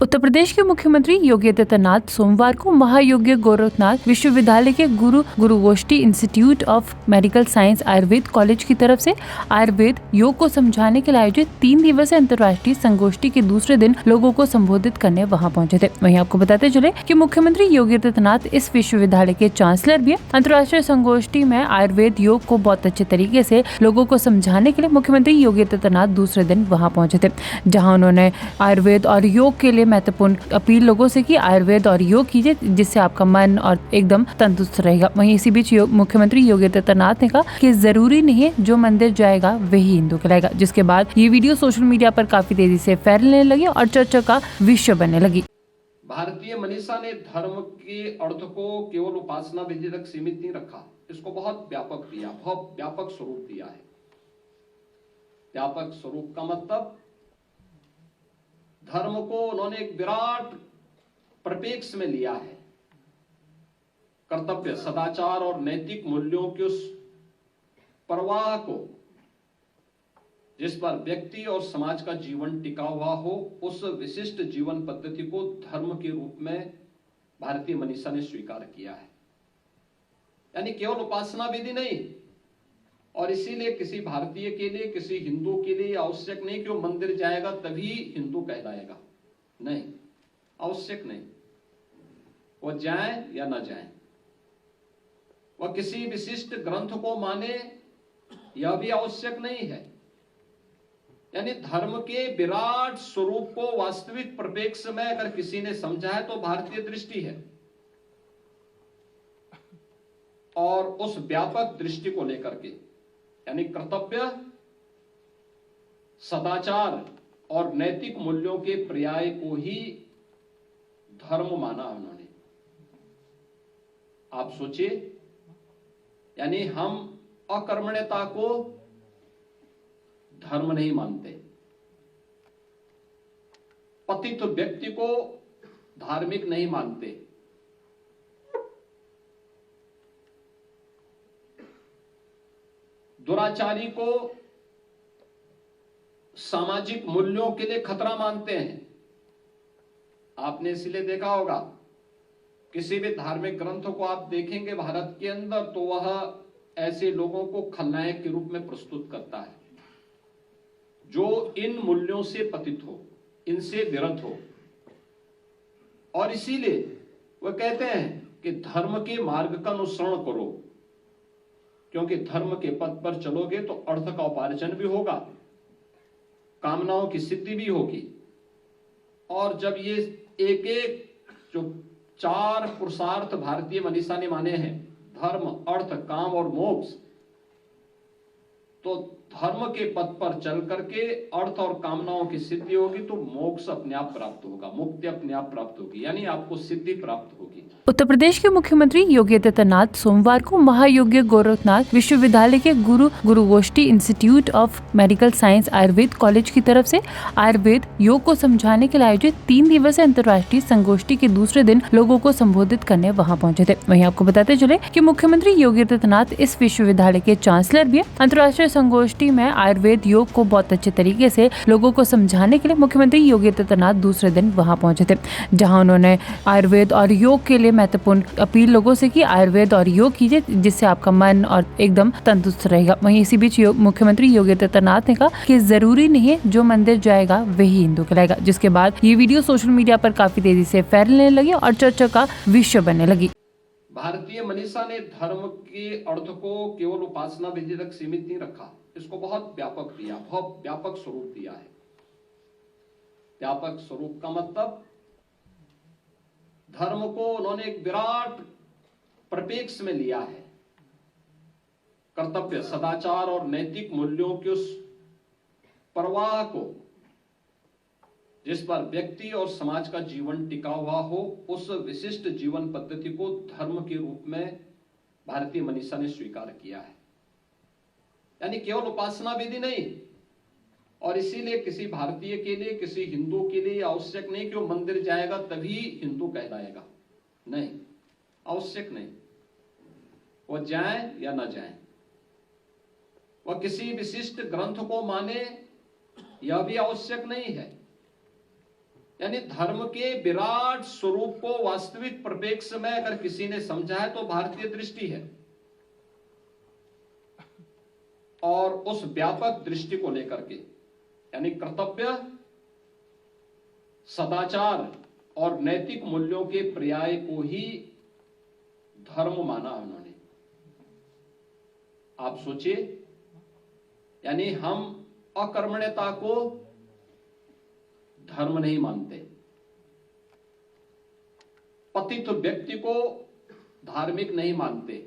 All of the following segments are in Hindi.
उत्तर प्रदेश के मुख्यमंत्री योगी आदित्यनाथ सोमवार को महायोगी गोरखनाथ विश्वविद्यालय के गुरुगोष्ठी institute of medical science Ayurveda college की तरफ से आयुर्वेद योग को समझाने के लिए आयोजित 3 दिवसीय अंतर्राष्ट्रीय संगोष्ठी के दूसरे दिन लोगों को संबोधित करने वहां पहुंचे थे। वहीं आपको बताते चले कि मुख्यमंत्री योगी आदित्यनाथ इस विश्वविद्यालय के चांसलर भी हैं। अंतर्राष्ट्रीय संगोष्ठी में आयुर्वेद योग को बहुत अच्छे तरीके से लोगों को समझाने के लिए मुख्यमंत्री योगी आदित्यनाथ दूसरे दिन वहाँ पहुंचे थे, जहाँ उन्होंने आयुर्वेद और योग के लिए महत्वपूर्ण अपील लोगों से की। आयुर्वेद और योग कीजिए जिससे आपका मन और एकदम तंदुरुस्त रहेगा। वहीं इसी बीच मुख्यमंत्री योगी आदित्यनाथ ने कहा कि जरूरी नहीं है जो मंदिर जाएगा वही हिंदू कहलाएगा, जिसके बाद ये वीडियो सोशल मीडिया पर काफी तेजी से फैलने लगी और चर्चा का विषय बनने लगी। भारतीय मनीषा ने धर्म के अर्थ को केवल उपासना विधि तक सीमित नहीं रखा, इसको बहुत व्यापक दिया, बहुत व्यापक स्वरूप दिया है। व्यापक स्वरूप का मतलब धर्म को उन्होंने एक विराट परिप्रेक्ष्य में लिया है। कर्तव्य, सदाचार और नैतिक मूल्यों के उस प्रवाह को जिस पर व्यक्ति और समाज का जीवन टिका हुआ हो, उस विशिष्ट जीवन पद्धति को धर्म के रूप में भारतीय मनीषा ने स्वीकार किया है। यानी केवल उपासना विधि नहीं, और इसीलिए किसी भारतीय के लिए, किसी हिंदू के लिए आवश्यक नहीं कि वो मंदिर जाएगा तभी हिंदू कहलाएगा। नहीं, आवश्यक नहीं। वो जाए या ना जाए, वह किसी विशिष्ट ग्रंथ को माने, यह भी आवश्यक नहीं है। यानी धर्म के विराट स्वरूप को वास्तविक परिप्रेक्ष्य में अगर किसी ने समझा है तो भारतीय दृष्टि है, और उस व्यापक दृष्टि को लेकर के यानी कर्तव्य, सदाचार और नैतिक मूल्यों के पर्याय को ही धर्म माना उन्होंने। आप सोचिए, यानी हम अकर्मण्यता को धर्म नहीं मानते, पतित व्यक्ति को धार्मिक नहीं मानते, दुराचारी को सामाजिक मूल्यों के लिए खतरा मानते हैं। आपने इसलिए देखा होगा, किसी भी धार्मिक ग्रंथ को आप देखेंगे भारत के अंदर, तो वह ऐसे लोगों को खलनायक के रूप में प्रस्तुत करता है जो इन मूल्यों से पतित हो, इनसे विरत हो। और इसीलिए वह कहते हैं कि धर्म के मार्ग का अनुसरण करो, क्योंकि धर्म के पथ पर चलोगे तो अर्थ का उपार्जन भी होगा, कामनाओं की सिद्धि भी होगी। और जब ये एक एक जो 4 पुरुषार्थ भारतीय मनीषा ने माने हैं, धर्म, अर्थ, काम और मोक्ष, तो धर्म के पथ पर चल करके अर्थ और कामनाओं की सिद्धि होगी तो मोक्ष अपने आप प्राप्त होगा, मुक्ति अपने आप प्राप्त होगी, यानी आपको सिद्धि प्राप्त होगी। उत्तर प्रदेश के मुख्यमंत्री योगी आदित्यनाथ सोमवार को महायोगी गोरखनाथ विश्वविद्यालय के गुरुगोष्ठी institute of medical science Ayurveda college की तरफ से आयुर्वेद योग को समझाने के लिए आयोजित 3 दिवसीय अंतर्राष्ट्रीय संगोष्ठी के दूसरे दिन लोगों को संबोधित करने वहां पहुंचे थे। वहीं आपको बताते चले कि मुख्यमंत्री योगी आदित्यनाथ इस विश्वविद्यालय के चांसलर भी हैं। अंतर्राष्ट्रीय संगोष्ठी में आयुर्वेद योग को बहुत अच्छे तरीके से लोगों को समझाने के लिए मुख्यमंत्री योगी आदित्यनाथ दूसरे दिन वहाँ पहुंचे थे, जहाँ उन्होंने आयुर्वेद और योग के लिए महत्वपूर्ण अपील लोगों से की। आयुर्वेद और योग कीजिए जिससे आपका मन और एकदम तंदुरुस्त रहेगा। वहीं इसी बीच मुख्यमंत्री योगी आदित्यनाथ ने कहा कि जरूरी नहीं है जो मंदिर जाएगा वही हिंदू कहलाएगा, जिसके बाद ये वीडियो सोशल मीडिया पर काफी तेजी से फैलने लगी और चर्चा का विषय बनने लगी। भारतीय मनीषा ने धर्म के अर्थ को केवल उपासना विधि तक सीमित नहीं रखा, इसको बहुत व्यापक दिया, बहुत व्यापक स्वरूप दिया है। व्यापक स्वरूप का मतलब धर्म को उन्होंने एक विराट परिप्रेक्ष्य में लिया है। कर्तव्य, सदाचार और नैतिक मूल्यों के उस प्रवाह को जिस पर व्यक्ति और समाज का जीवन टिका हुआ हो, उस विशिष्ट जीवन पद्धति को धर्म के रूप में भारतीय मनीषा ने स्वीकार किया है। यानी केवल उपासना विधि नहीं, और इसीलिए किसी भारतीय के लिए, किसी हिंदू के लिए आवश्यक नहीं कि वो मंदिर जाएगा तभी हिंदू कहलाएगा। नहीं, आवश्यक नहीं। वो जाए या ना जाए, वह किसी विशिष्ट ग्रंथ को माने, यह भी आवश्यक नहीं है। यानी धर्म के विराट स्वरूप को वास्तविक परिप्रेक्ष्य में अगर किसी ने समझा है तो भारतीय दृष्टि है। और उस व्यापक दृष्टि को लेकर के यानी कर्तव्य, सदाचार और नैतिक मूल्यों के पर्याय को ही धर्म माना उन्होंने। आप सोचिए, यानी हम अकर्मण्यता को धर्म नहीं मानते, पतित व्यक्ति को धार्मिक नहीं मानते,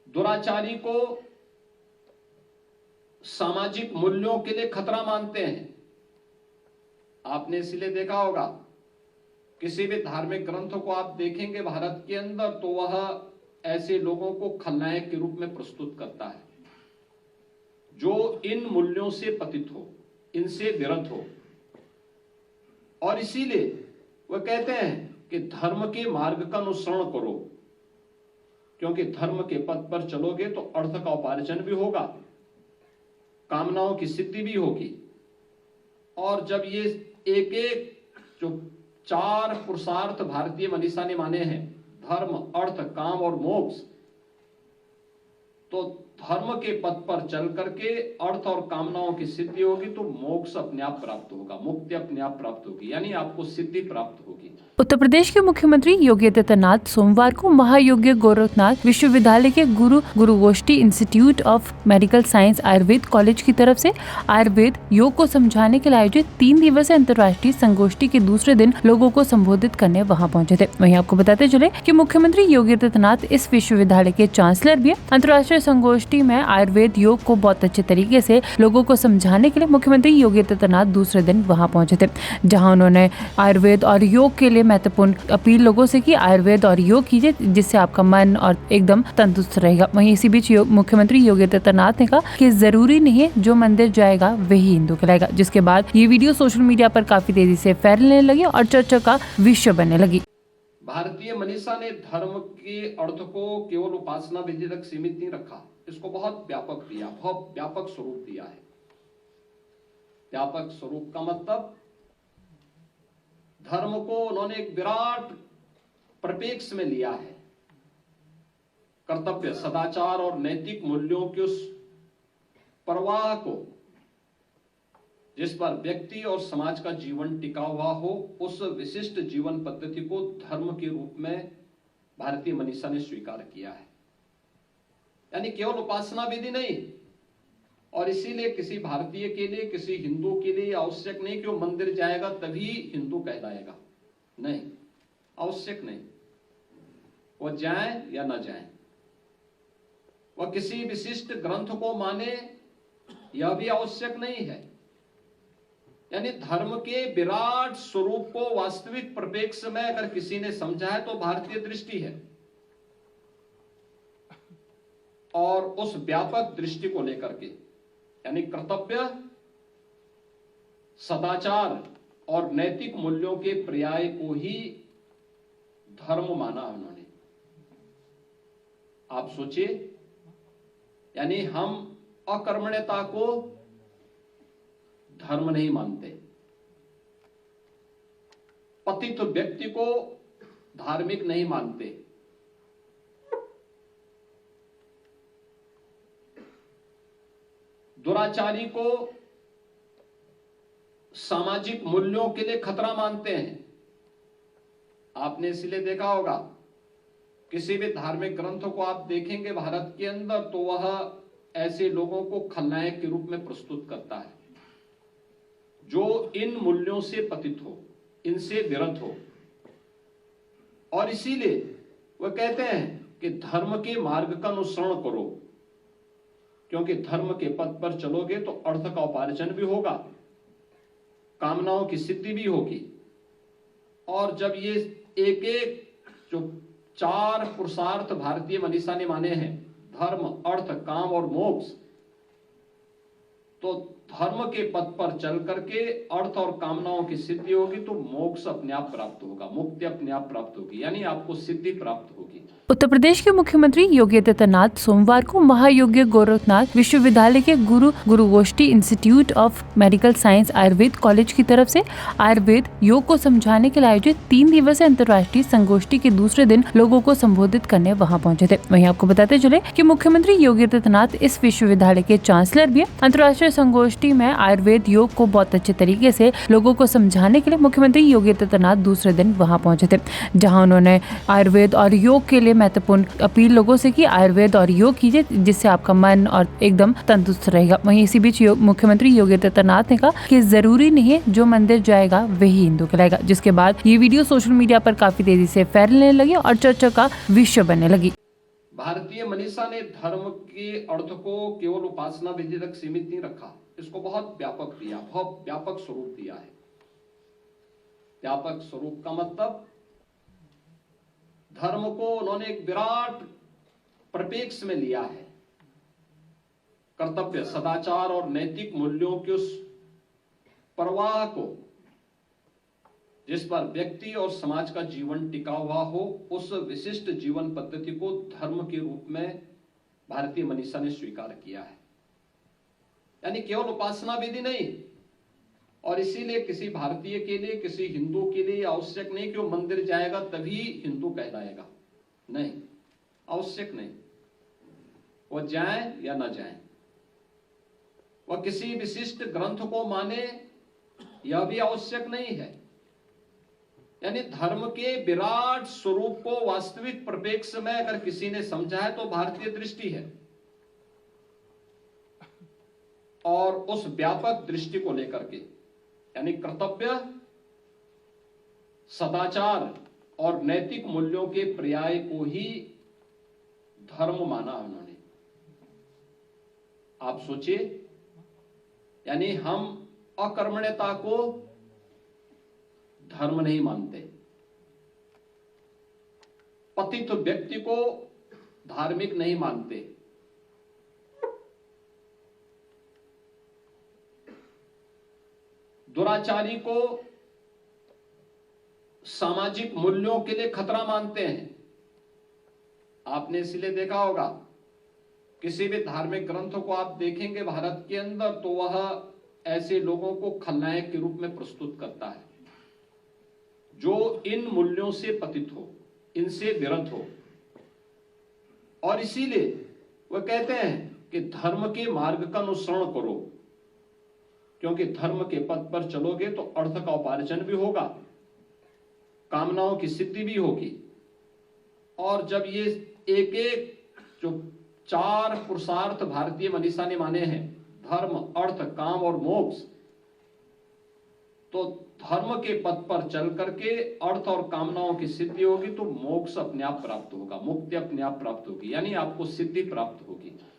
दुराचारी को सामाजिक मूल्यों के लिए खतरा मानते हैं। आपने इसलिए देखा होगा, किसी भी धार्मिक ग्रंथ को आप देखेंगे भारत के अंदर तो वह ऐसे लोगों को खलनायक के रूप में प्रस्तुत करता है जो इन मूल्यों से पतित हो, इनसे विरत हो। और इसीलिए वह कहते हैं कि धर्म के मार्ग का अनुसरण करो, क्योंकि धर्म के पथ पर चलोगे तो अर्थ का उपार्जन भी होगा, कामनाओं की सिद्धि भी होगी। और जब ये एक एक जो 4 पुरुषार्थ भारतीय मनीषा ने माने हैं, धर्म, अर्थ, काम और मोक्ष, तो धर्म के पथ पर चल करके अर्थ और कामनाओं की सिद्धि होगी तो मोक्ष अपने आप प्राप्त होगा, मुक्ति अपने आप प्राप्त होगी, यानी आपको सिद्धि प्राप्त होगी। उत्तर प्रदेश के मुख्यमंत्री योगी आदित्यनाथ सोमवार को महायोगी गोरखनाथ विश्वविद्यालय के गुरुगोष्ठी institute of medical science Ayurveda college की तरफ से आयुर्वेद योग को समझाने के लिए आयोजित 3 दिवसीय अंतर्राष्ट्रीय संगोष्ठी के दूसरे दिन लोगों को संबोधित करने वहां पहुंचे थे। वहीं आपको बताते चले कि मुख्यमंत्री योगी आदित्यनाथ इस विश्वविद्यालय के चांसलर भी। अंतर्राष्ट्रीय संगोष्ठी में आयुर्वेद योग को बहुत अच्छे तरीके से लोगों को समझाने के लिए मुख्यमंत्री योगी आदित्यनाथ दूसरे दिन वहां पहुंचे थे, जहां उन्होंने आयुर्वेद और योग के लिए महत्वपूर्ण अपील लोगों से की। आयुर्वेद और योग कीजिए जिससे आपका मन और एकदम तंदुरुस्त रहेगा। वहीं इसी बीच मुख्यमंत्री योगी आदित्यनाथ ने कहा कि जरूरी नहीं है जो मंदिर जाएगा वही हिंदू कहलाएगा, जिसके बाद ये वीडियो सोशल मीडिया पर काफी तेजी से फैलने लगी और चर्चा का विषय बनने लगी। भारतीय मनीषा ने धर्म के अर्थ को केवल उपासना विधि तक सीमित नहीं रखा, इसको बहुत व्यापक दिया, बहुत व्यापक स्वरूप दिया है। व्यापक स्वरूप का मतलब धर्म को उन्होंने एक विराट परिप्रेक्ष्य में लिया है। कर्तव्य, सदाचार और नैतिक मूल्यों के उस प्रवाह को जिस पर व्यक्ति और समाज का जीवन टिका हुआ हो, उस विशिष्ट जीवन पद्धति को धर्म के रूप में भारतीय मनीषा ने स्वीकार किया है, यानी केवल उपासना विधि नहीं। और इसीलिए किसी भारतीय के लिए, किसी हिंदू के लिए आवश्यक नहीं कि वो मंदिर जाएगा तभी हिंदू कहलाएगा, नहीं, आवश्यक नहीं। वो जाए या ना जाए, वह किसी विशिष्ट ग्रंथ को माने, यह भी आवश्यक नहीं है। यानी धर्म के विराट स्वरूप को वास्तविक परिप्रेक्ष्य में अगर किसी ने समझा है तो भारतीय दृष्टि है। और उस व्यापक दृष्टि को लेकर के यानी कर्तव्य, सदाचार और नैतिक मूल्यों के पर्याय को ही धर्म माना उन्होंने। आप सोचिए, यानी हम अकर्मण्यता को धर्म नहीं मानते, पतित व्यक्ति को धार्मिक नहीं मानते, दुराचारी को सामाजिक मूल्यों के लिए खतरा मानते हैं। आपने इसलिए देखा होगा, किसी भी धार्मिक ग्रंथ को आप देखेंगे भारत के अंदर तो वह ऐसे लोगों को खलनायक के रूप में प्रस्तुत करता है जो इन मूल्यों से पतित हो, इनसे विरत हो। और इसीलिए वह कहते हैं कि धर्म के मार्ग का अनुसरण करो, क्योंकि धर्म के पथ पर चलोगे तो अर्थ का उपार्जन भी होगा, कामनाओं की सिद्धि भी होगी। और जब ये एक एक जो 4 पुरुषार्थ भारतीय मनीषा ने माने हैं, धर्म, अर्थ, काम और मोक्ष, तो धर्म के पथ पर चल करके अर्थ और कामनाओं की सिद्धि होगी तो मोक्ष अपने आप प्राप्त होगा, मुक्ति अपने आप प्राप्त होगी, यानी आपको सिद्धि प्राप्त होगी। उत्तर प्रदेश के मुख्यमंत्री योगी आदित्यनाथ सोमवार को महायोगी गोरखनाथ विश्वविद्यालय के गुरुगोष्ठी institute of medical science Ayurveda college की तरफ से आयुर्वेद योग को समझाने के लिए आयोजित 3 दिवसीय अंतर्राष्ट्रीय संगोष्ठी के दूसरे दिन लोगों को संबोधित करने वहां पहुंचे थे। वहीं आपको बताते चले कि मुख्यमंत्री योगी आदित्यनाथ इस विश्वविद्यालय के चांसलर भी हैं। अंतर्राष्ट्रीय संगोष्ठी में आयुर्वेद योग को बहुत अच्छे तरीके से लोगों को समझाने के लिए मुख्यमंत्री योगी आदित्यनाथ दूसरे दिन वहां पहुंचे थे, जहां उन्होंने आयुर्वेद और योग के लिए महत्वपूर्ण अपील लोगों से की। आयुर्वेद और योग कीजिए जिससे आपका मन और एकदम तंदुरुस्त रहेगा। वहीं इसी बीच मुख्यमंत्री योगी आदित्यनाथ ने कहा कि जरूरी नहीं है जो मंदिर जाएगा वही हिंदू कहलाएगा, जिसके बाद ये वीडियो सोशल मीडिया पर काफी तेजी से फैलने लगी और चर्चा का विषय बनने लगी। भारतीय मनीषा ने धर्म के अर्थ को केवल उपासना विधि तक सीमित नहीं रखा, इसको बहुत व्यापक दिया, बहुत व्यापक स्वरूप दिया है। व्यापक स्वरूप का मतलब धर्म को उन्होंने एक विराट परिप्रेक्ष्य में लिया है। कर्तव्य, सदाचार और नैतिक मूल्यों के उस प्रवाह को जिस पर व्यक्ति और समाज का जीवन टिका हुआ हो, उस विशिष्ट जीवन पद्धति को धर्म के रूप में भारतीय मनीषा ने स्वीकार किया है, यानी केवल उपासना विधि नहीं। और इसीलिए किसी भारतीय के लिए, किसी हिंदू के लिए आवश्यक नहीं कि वो मंदिर जाएगा तभी हिंदू कहलाएगा, नहीं, आवश्यक नहीं। वो जाए या ना जाए, वह किसी विशिष्ट ग्रंथ को माने, यह भी आवश्यक नहीं है। यानी धर्म के विराट स्वरूप को वास्तविक परिप्रेक्ष्य में अगर किसी ने समझा है तो भारतीय दृष्टि है, और उस व्यापक दृष्टि को लेकर के यानी कर्तव्य, सदाचार और नैतिक मूल्यों के पर्याय को ही धर्म माना उन्होंने। आप सोचिए, यानी हम अकर्मण्यता को धर्म नहीं मानते, पतित व्यक्ति को धार्मिक नहीं मानते, दुराचारी को सामाजिक मूल्यों के लिए खतरा मानते हैं। आपने इसलिए देखा होगा किसी भी धार्मिक ग्रंथ को आप देखेंगे भारत के अंदर तो वह ऐसे लोगों को खलनायक के रूप में प्रस्तुत करता है जो इन मूल्यों से पतित हो, इनसे विरत हो। और इसीलिए वह कहते हैं कि धर्म के मार्ग का अनुसरण करो, क्योंकि धर्म के पथ पर चलोगे तो अर्थ का उपार्जन भी होगा, कामनाओं की सिद्धि भी होगी। और जब ये एक एक जो 4 पुरुषार्थ भारतीय मनीषा ने माने हैं, धर्म, अर्थ, काम और मोक्ष, तो धर्म के पथ पर चल करके अर्थ और कामनाओं की सिद्धि होगी तो मोक्ष अपने आप प्राप्त होगा, मुक्ति अपने आप प्राप्त होगी, यानी आपको सिद्धि प्राप्त होगी।